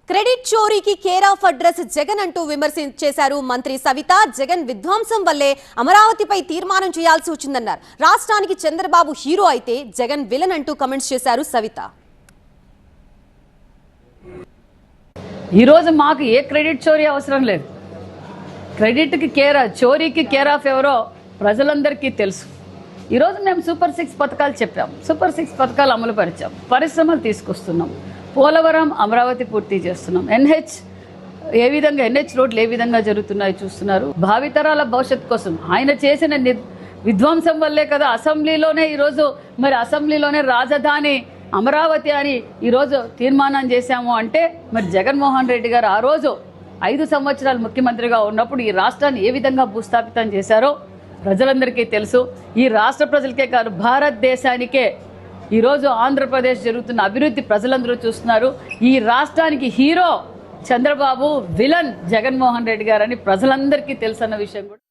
Credit చోరీకి care of address Jagan అంటూ విమర్శించేశారు మంత్రి సవిత. జగన్ విధ్వంసం వల్లే అమరావతిపై తీర్మానం చేయాల్సి వచ్చిందన్నారు. రాష్ట్రానికి చంద్రబాబు హీరో అయితే జగన్ విలన్ అంటూ కామెంట్స్ చేశారు సవిత. ఈరోజు మాకు ఏ క్రెడిట్ చోరీ అవసరం లేదు. క్రెడిట్కి చోరీకి కేర్ ఆఫ్ ఎవరో ప్రజలందరికీ తెలుసు. ఈరోజు మేము సూపర్ 6 పథకాలు చెప్పాం. సూపర్ 6 పథకాలు అమలు పరిచాం. పరిశ్రమలు తీసుకొస్తున్నాం. పోలవరం అమరావతి పూర్తి చేస్తున్నాం. ఎన్హెచ్ రోడ్లు ఏ విధంగా జరుగుతున్నాయో చూస్తున్నారు. భావితరాల భవిష్యత్తు కోసం ఆయన చేసిన విధ్వంసం వల్లే కదా అసెంబ్లీలోనే ఈరోజు అసెంబ్లీలోనే రాజధాని అమరావతి అని ఈరోజు తీర్మానం చేశాము. అంటే జగన్మోహన్ రెడ్డి గారు ఆ రోజు 5 సంవత్సరాలు ముఖ్యమంత్రిగా ఉన్నప్పుడు ఈ రాష్ట్రాన్ని ఏ విధంగా భూస్థాపితం చేశారో ప్రజలందరికీ తెలుసు. ఈ రాష్ట్ర ప్రజలకే కాదు భారతదేశానికే ఈరోజు ఆంధ్రప్రదేశ్ జరుగుతున్న అభివృద్ధి ప్రజలందరూ చూస్తున్నారు. ఈ రాష్ట్రానికి హీరో చంద్రబాబు, విలన్ జగన్మోహన్ రెడ్డి గారని ప్రజలందరికీ తెలుసన్న విషయం కూడా